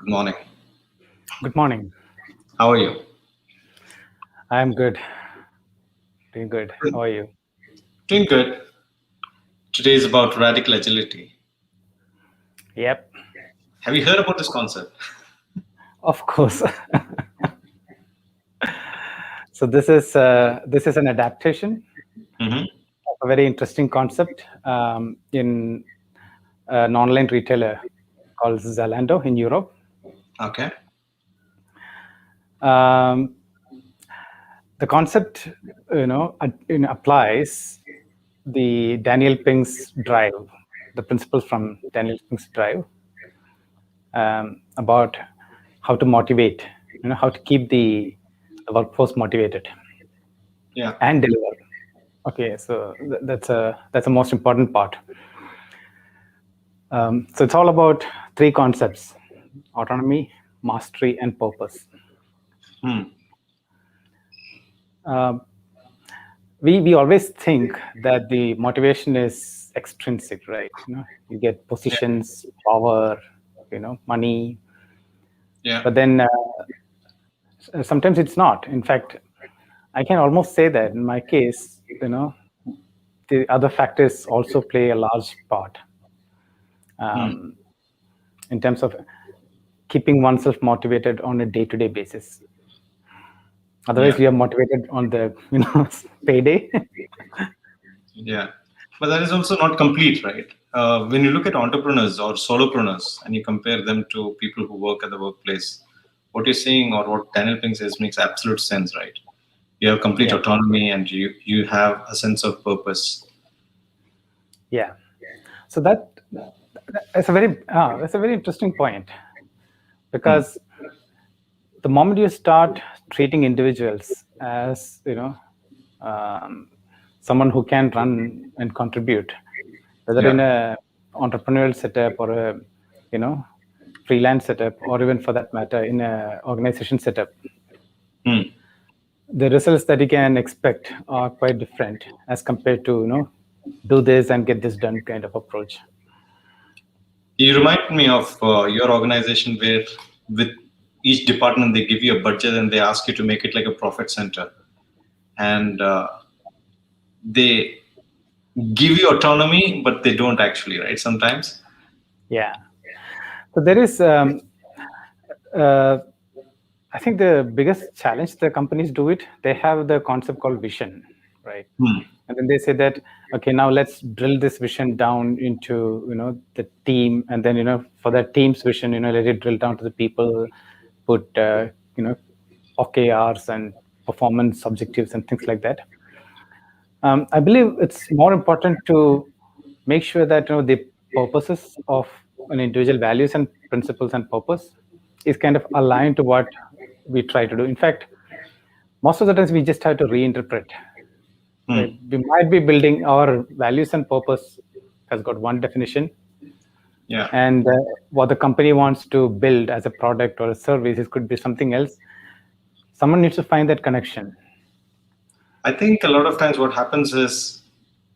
Good morning. Good morning. How are you? I'm good. Doing good. How are you? Doing good. Today is about radical agility. Yep. Have you heard about this concept? Of course. So this is an adaptation Hmm. of a very interesting concept in an online retailer called Zalando in Europe. Okay. Um, the concept, applies the Daniel Pink's drive, the principles from Daniel Pink's drive about how to motivate, how to keep the workforce motivated Yeah. and deliver. Okay, so that's a most important part. So it's all about three concepts: autonomy, mastery, and purpose. Hmm. Um, we always think that the motivation is extrinsic, right? You get Yeah. positions, power, money, Yeah. but then sometimes it's not. In fact, I can almost say that in my case, the other factors also play a large part Hmm. um, in terms of keeping oneself motivated on a day-to-day basis. Otherwise, Yeah. we are motivated on the payday. Yeah. But that is also not complete, right? When you look at entrepreneurs or solopreneurs and you compare them to people who work at the workplace, what you're saying or what Daniel Pink says makes absolute sense, right? You have complete Yeah, autonomy and you have a sense of purpose. yeah. So that's a very interesting point, Hmm. because the moment you start treating individuals as um, someone who can run and contribute, whether in Yeah. a entrepreneurial setup or a you know freelance setup, or even for that matter in a organization setup, Hmm. the results that you can expect are quite different as compared to do this and get this done kind of approach. You remind me of your organization where, with each department, they give you a budget and they ask you to make it like a profit center. And they give you autonomy, but they don't actually, right? Sometimes. Yeah. So there is uh, I think the biggest challenge the companies do it, they have the concept called vision, right? Hmm. And then they say that, okay, now let's drill this vision down into, the team. And then, for that team's vision, let it drill down to the people, put, OKRs and performance objectives and things like that. I believe it's more important to make sure that the purposes of an individual values and principles and purpose is kind of aligned to what we try to do. In fact, most of the times we just have to reinterpret. Right? Hmm. We might be building our values and purpose has got one definition, Yeah. and what the company wants to build as a product or a service, it could be something else. Someone needs to find that connection. I think a lot of times what happens is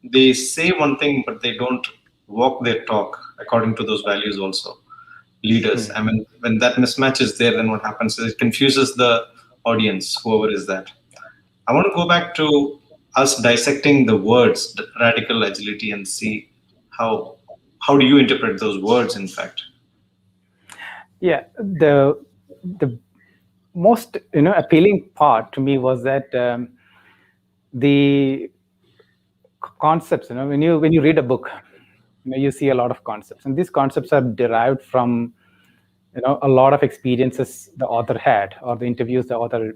they say one thing, but they don't walk their talk according to those values also. Leaders. Hmm. I mean, when that mismatch is there, then what happens is it confuses the audience, whoever is that. I want to go back to us dissecting the words, radical agility, and see how how do you interpret those words, in fact. Yeah, the most appealing part to me was that the concepts. When you read a book, you see a lot of concepts, and these concepts are derived from a lot of experiences the author had, or the interviews the author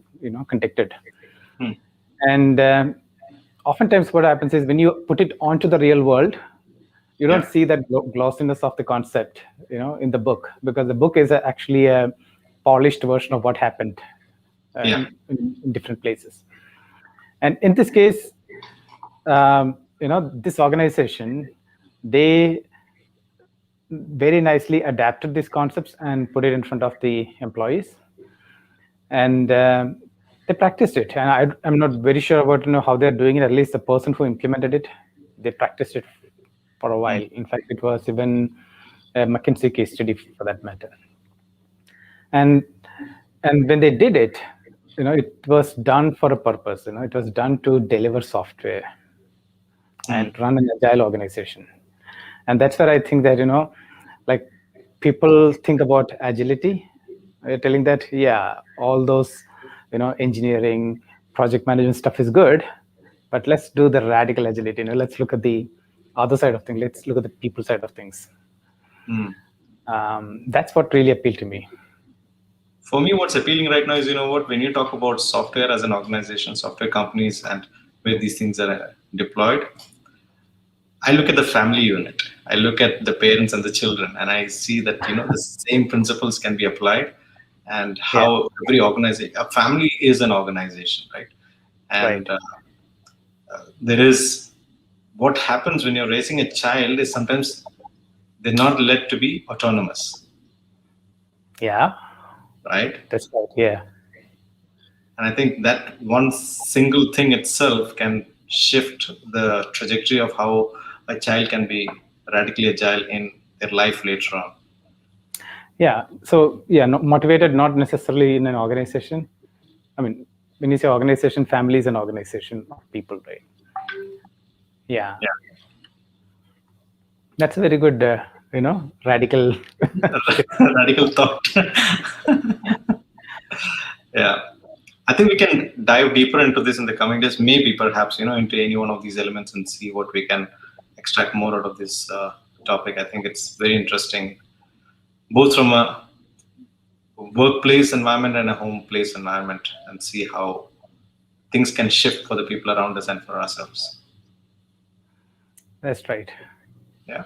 conducted. Hmm. And oftentimes what happens is when you put it onto the real world, you don't Yeah. see that glossiness of the concept in the book, because the book is actually a polished version of what happened Yeah. in different places. And in this case, this organization, they very nicely adapted these concepts and put it in front of the employees, and they practiced it. And I'm not very sure about how they're doing it. At least the person who implemented it, they practiced it for a Hmm. while. In fact, it was even a McKinsey case study for that matter. and when they did it, it was done for a purpose. It was done to deliver software and run an agile organization. And that's where I think that like people think about agility, telling that, yeah, all those engineering, project management stuff is good, but let's do the radical agility. Let's look at the other side of things. Let's look at the people side of things. That's what really appealed to me. For me, what's appealing right now is, when you talk about software as an organization, software companies, and where these things are deployed, I look at the family unit. I look at the parents and the children, and I see that the same principles can be applied, and how every organization, a family is an organization, right? And Right. There is, what happens when you're raising a child is sometimes they're not led to be autonomous, Yeah, right? that's right. Yeah. And I think that one single thing itself can shift the trajectory of how a child can be radically agile in their life later on. Yeah. So yeah, motivated not necessarily in an organization. I mean, when you say organization, family is an organization of people, right? Yeah. Yeah. That's a very good, radical shift. Radical thought. Yeah. I think we can dive deeper into this in the coming days, maybe perhaps, into any one of these elements and see what we can extract more out of this topic. I think it's very interesting, both from a workplace environment and a home place environment, and see how things can shift for the people around us and for ourselves. That's right. Yeah.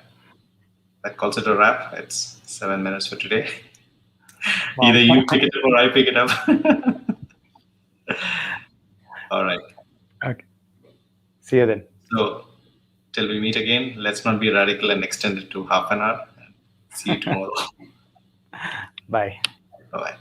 That calls it a wrap. It's 7 minutes for today. Wow. Either you pick it up or I pick it up. All right. Okay. See you then. So, till we meet again, let's not be radical and extend it to half an hour. See you tomorrow. Bye. Bye-bye.